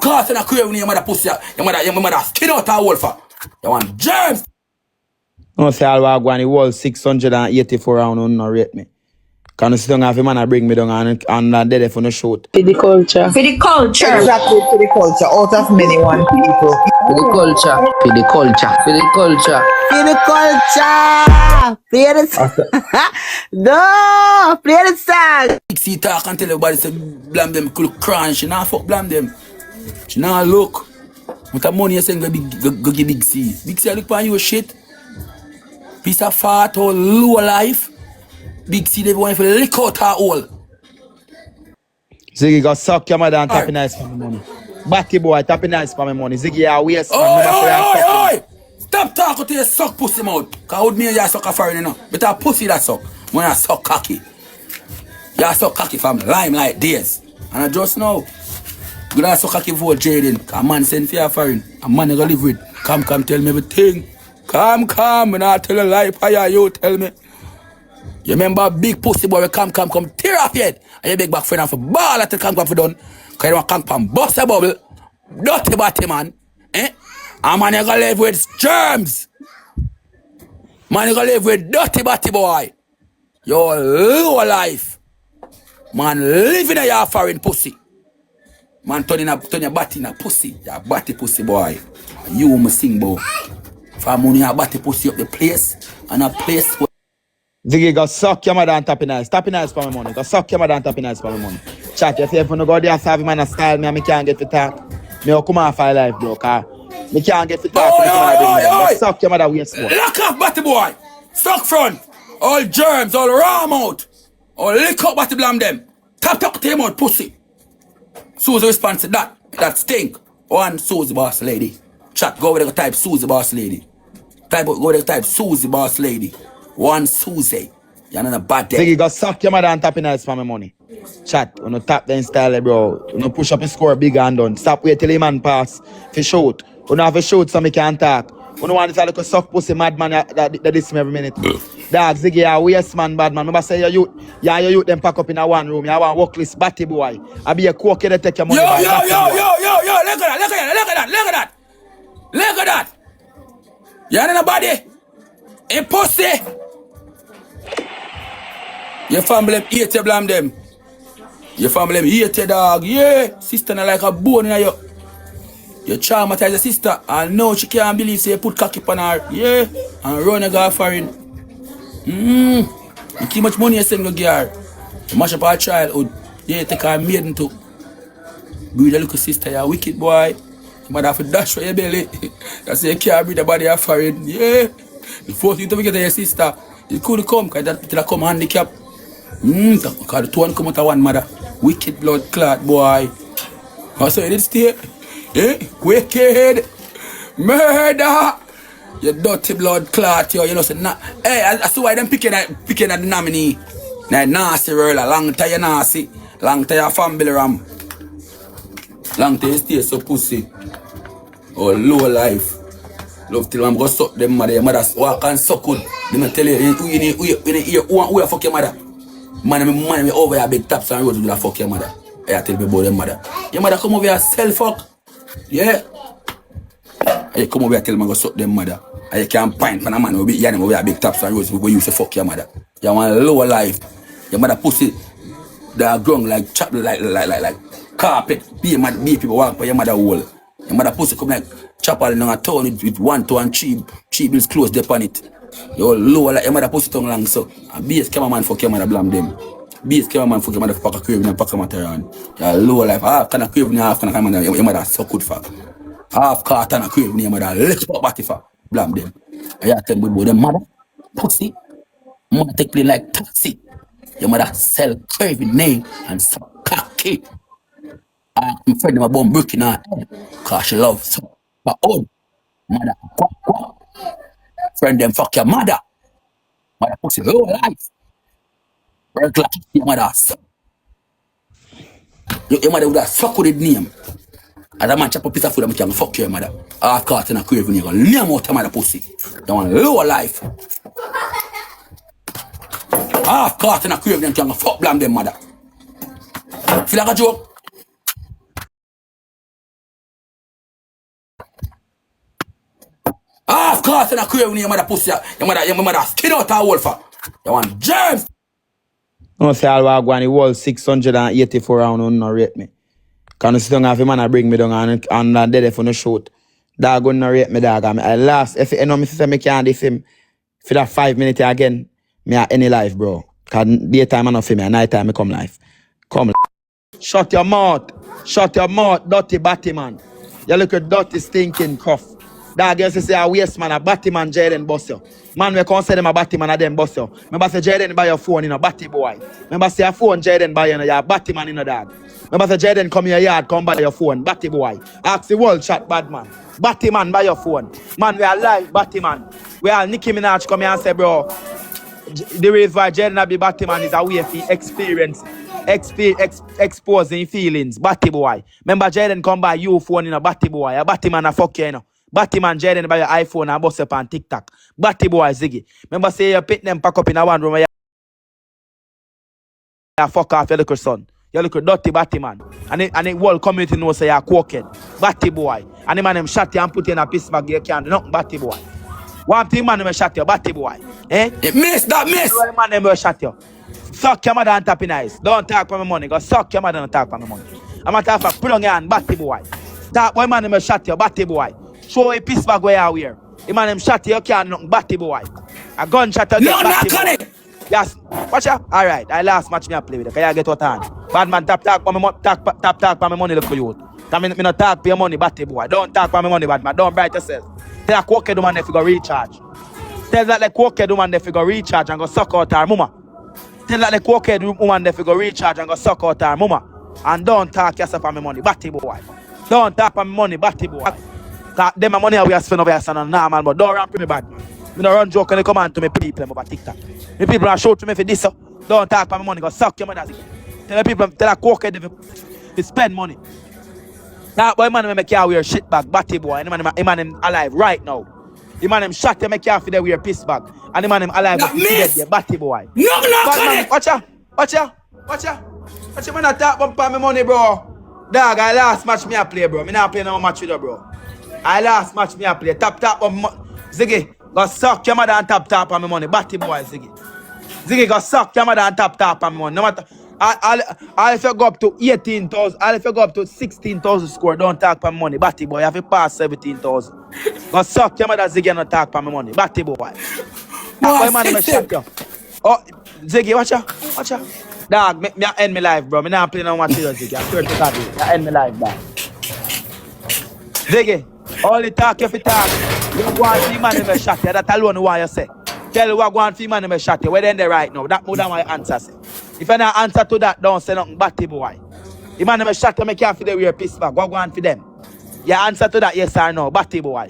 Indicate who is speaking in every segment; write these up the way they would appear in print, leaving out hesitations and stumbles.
Speaker 1: caught in a craving your mother pussy. Your mother skin out her wolf. You want germs.
Speaker 2: No say all I go on the wall 684 round on no rate me. Can you sit down have a man bring me down and dead for no shoot.
Speaker 3: For the culture.
Speaker 4: For the culture.
Speaker 5: Exactly, for the culture. Out of many one people.
Speaker 6: For the culture. For the culture. For the culture.
Speaker 7: For the culture. Play the song. No, play the song.
Speaker 1: See talk and tell everybody say BlamDem could crunch. She not fuck BlamDem. She not look. With the money you saying go give Big C. Big C look for you shit. Piece of fat or low life. Big C they want to lick out her hole.
Speaker 2: Ziggy go suck your mother and tap nice for my money. Batty boy tap nice for my money. Ziggy a waste man.
Speaker 1: Oi! Stop talking to your suck pussy mouth. Cause with me you suck a foreign you know. But a pussy that suck. When I suck cocky. You suck cocky from lime like days. And I just know. Good I suck cocky for Jaden. Cause a man send for your foreign. A man you go live with. Come tell me everything. Come, and I tell a lie, fire you tell me. You remember big pussy boy, come, tear off your head. And you big back friend for ball at the come for done. Cause you want come bust a bubble. Dirty body man. Eh? And man you gonna live with germs. Man you gonna live with dirty body boy. Your low life. Man living in your foreign pussy. Man turn your body in a pussy. Your body pussy boy. You must sing boy. For money your body pussy up the place. And a place where
Speaker 2: Ziggy go suck your mother and tap nice. Tap nice for my money. Go suck your mother and tap nice for my money. Chat, if you no go there serve man a style me and me can't get to talk. Me come off my life bro. Cause me can't get to talk. Go suck your mother waist boy.
Speaker 1: Lock off body boy. Suck front. All germs, all raw mouth. All lick up body BlamDem. Tap to him out pussy. Susie response to that. That stink. One Susie boss lady. Chat, go over there type Susie boss lady. Go there type Susie boss lady. One Susie. You're not a bad day.
Speaker 2: Ziggy go suck your mother and tap nice for my money. Chat, when you tap the style bro. When you push up and score big and done. Stop wait till the man pass. For shoot. When you have a shoot so me can talk. When you want this little suck pussy mad man that diss me every minute. Dog, Ziggy a waste man bad man. Remember say your youth. Yeah, your youth them pack up in a one room. You want workless batty boy. I be a coke that take your money.
Speaker 1: Yo, look at that. You ain't nobody. A pussy. Your family hate you, BlamDem. Your family hate you, dog. Yeah. Sister not like a bone in you. You traumatize your sister. And now she can't believe so you put cocky on her. Yeah. And run a girl foreign. You keep much money you send to give her. You mash up her childhood. Yeah, take her maiden too. Breed a little sister, you wicked boy. You might have to dash for your belly. That's why you can't breed a body of foreign. Yeah. The first thing to get to your sister, you could come, because that come handicap. Because the two one come out of one mother. Wicked blood clot, boy. Also, you did stay. Eh? Wicked. Murder. You dirty blood clot, yo. You know, say, nah. Hey, I see why them picking at the nominee. That nasty roller. Long time you nasty. Long time you family ram. Long time you stay so pussy. Oh, low life. Love till I'm gonna suck them mother. Your mother walk and suck good. Let me tell you, who fuck your mother? Man, me over your big taps and roads will fuck your mother. I tell me about them mother. Your mother come over here self fuck. Yeah. You come over here tell me go suck them mother. And you can't pint for a man who be here over your big taps and roads who used to fuck your mother. You want a lower life. Your mother pussy that ground like chop like carpet. Be people walk by your mother wall. Your mother pussy come like chopper in a town with 1 to 1 cheap bills close up on it. You low like your mother pussy tongue long so. And BS cameraman fuck your mother BlamDem. BS cameraman fuck your mother for pack a craving and pack a matter on. You low life. Half can a craving half can a mother. Your mother so good for. Half carton a craving your mother. Let's pop body for BlamDem. And you tell me about them mother pussy. Mother take play like taxi. Your mother sell craving name and suck cocky. My friend my bum breaking her head. Cause she love so. But own mother quack. Friend them fuck your mother. Mother pussy low life. Work like your mother suck. Your mother would have suck with the name. As a man chop a piece of food and can fuck your mother. Half caught in a craving, you're gonna name out your mother pussy. You want low life. Half caught in a craving and can fuck BlamDem mother. Feel like a joke? caught in a crib when your mother pussy. Your mother skin out her wolf. You want germs.
Speaker 2: No say all I go on the wall 684 round on no rate me. Can you sit down have a man a bring me down and dead for no shoot. Dog gonna rate me dog. I last if you know me say me can't diff him for that 5 minutes again, me at any life, bro. Cause daytime I not for me, night time I come life. Come. Shut your mouth. Shut your mouth, dirty batty man. You look at dirty stinking cough. Dog you say a waste man, a batty man Jaden boss you. Man we can't say them a batty man a them boss you. Remember say Jaden buy your phone in a batty boy. Remember say a phone Jaden buy you a batty man in a dog. Remember say Jaden come in your yard, come buy your phone, batty boy. Ask the world chat bad man. Batty man buy your phone. Man we are live batty man. We are Nicki Minaj come here and say bro. The reason why Jaden be batty man is a way for experience. Exposing feelings, batty boy. Remember Jaden come by you phone in a batty boy. A batty man a fuck you, you know. Batty man Jaden buy your iPhone and bust up on TikTok. Batty boy Ziggy. Remember say you pick them pack up in a one room where you fuck off your little son. You look a dirty batty man. And the whole community knows say you're quaking. Batty boy. And the man them shot you and put you in a piss bag you can't do nothing, batty boy. One thing man them shot you, batty boy. Eh?
Speaker 1: It miss, that miss.
Speaker 2: One man them shot you. Suck your mother and tap in eyes. Don't talk for my money. Go suck your mother and talk for my money. I'm a talk for put on your hand, batty boy. Talk boy man them shot you, batty boy. Show a piece bag where you wear. The man them shot you can't nothing, batty boy. A gunshot you get batty boy. Yes. Watch out. Alright. I last match me I play with it. Can you get what on? Bad man talk for my money. Talk for my money look for you. Come in, me not talk for your money, batty boy. Don't talk for my money, bad man. Don't bright yourself. Tell a coke do man if you go recharge. Tell that the coke do man if you go recharge and go suck out our mama. Tell that the coke woman if you go recharge and go suck out our mama. And don't talk yourself for my money, batty boy. Don't talk for my money, batty boy. Cause them my money we are spend over here on normal, but don't run me bad man. Me don't run joke and they come on to me people over TikTok. Me people are show to me for this. Don't talk for my money, go suck your mother. Tell the people, tell a coke if spend money. That boy man make you wear shit bag, batty boy. And the man him alive right now. The man him shot you make you for the wear piss bag. And the man him alive
Speaker 1: That
Speaker 2: with the batty boy.
Speaker 1: No, man,
Speaker 2: Watch out. Watch out. Watch out. Watch out. Man I talk about my money, bro. Dog, I last match me I play, bro. Me not play no match with you, bro. I last match me I play. Tap Ziggy, go suck your mother and tap on my money. Batty boy, Ziggy. Ziggy, go suck your mother and tap on my money. No matter. I'll if you go up to 18,000, I'll if you go up to 16,000 score, don't talk for money. Batty boy, you have to pass 17,000. Go suck your mother, Ziggy, and not talk for my money. Batty boy. Boy, man, shot you. Oh, Ziggy, watch out. Watch out. Dog, me end my life, bro. Me not playing no match with you, Ziggy. I swear to God, I end my life, dog. Ziggy, all the talk you fi talk. You go and see man in the shot you. That alone what you say. Tell you what go and see man in the shot you. Where they right now? That more than my answer say. If you not answer to that, don't say nothing, batty boy. The man in the shot you make you feel wear piss bag. Go and for them. You answer to that, yes or no, batty boy.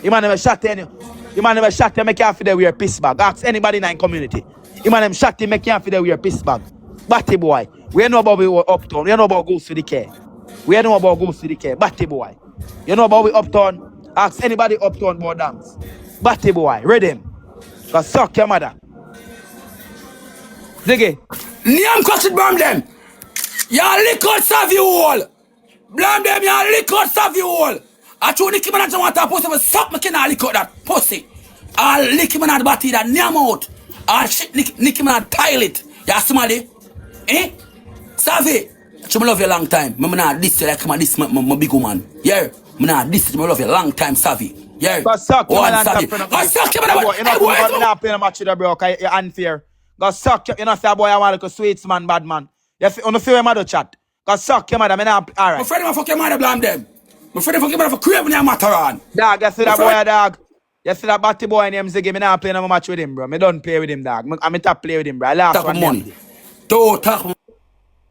Speaker 2: The man in the shot you. The man in the shot you make you feel wear piss bag. Ask anybody in the community. The man in the shot you make you feel wear piss bag. Batty boy. We know about we uptown. We know about goes to the care. We know about goes to the care. Batty boy. You know about we uptown? Ask anybody uptown about dance. Batty boy, read him. Go suck your mother. Ziggy.
Speaker 1: Name question BlamDem. Y'all lick out savvy hole. BlamDem, y'all lick out savvy hole. I told Nicki Minaj want to pussy, but suck me can lick out that pussy. I'll lick him and body that name out. I'll shit Nicki Minaj pilot. You somebody? Eh? Savvy. I love you a long time. I not this like my big woman. Yeah. I not this. I love you a long time, Savvy. Yeah.
Speaker 2: Go suck your man
Speaker 1: Savvy. Go suck your man.
Speaker 2: You know not playing a match with the bro, cause you're unfair. Go suck your, you know, say boy I want like a sweets man, bad man. You feel your mother chat. Go suck your mother, man. Alright.
Speaker 1: My friend fuck your mother, BlamDem. My friend fuck your mother for craving your matter on.
Speaker 2: Dog, you see that boy, dog. You see that batty boy named Ziggy, me not playing a match with him, bro. Me don't play with him, dog. I'm top play with him, bro. I last
Speaker 1: talk
Speaker 2: one
Speaker 1: money. Don't talk.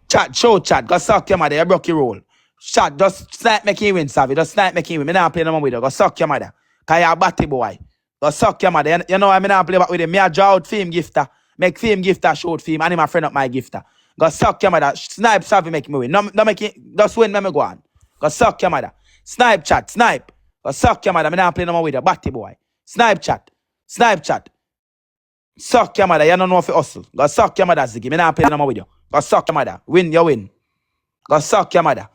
Speaker 2: Chat, show chat. Go suck your mother. You broke your roll. Chat, just snipe make you win, Savvy. Just snipe make you win. Me not play no more with you. Go suck your mother. Cause you're a batty boy. Go suck your mother. You know I not play back with him. Me a draw out film gifter. Make film gifter shoot film. And him a friend up my gifter. Go suck your mother. Snipe Savvy make me win. No make it. Just win me go on. Go suck your mother. Snipe chat. Snipe. Go suck your mother. Me not play no more with you. Batty boy. Snipe chat. Snipe chat. Suck your mother. You don't know if you hustle. Go suck your mother, Ziggy. Me not play no more with you. Go suck your mother. Win, you win. Go suck your mother.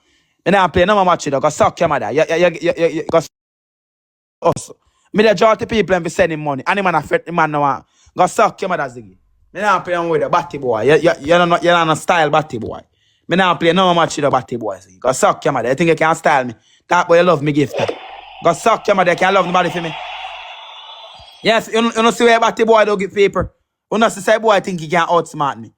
Speaker 2: Me not play no more match with you. Go suck your mother. You go hustle. Me the draw to people and be sending money. And the man a fret, the man no want. Go suck your mother, Ziggy. Me not play with a batty boy. You're not a style batty boy. Me not play no match with a batty boy. Ziggy. Go suck your mother. You think you can style me? That boy you love me gift. Go suck your mother. You can't love nobody for me. Yes, you don't see where a batty boy don't give paper. You don't see boy think he can outsmart me.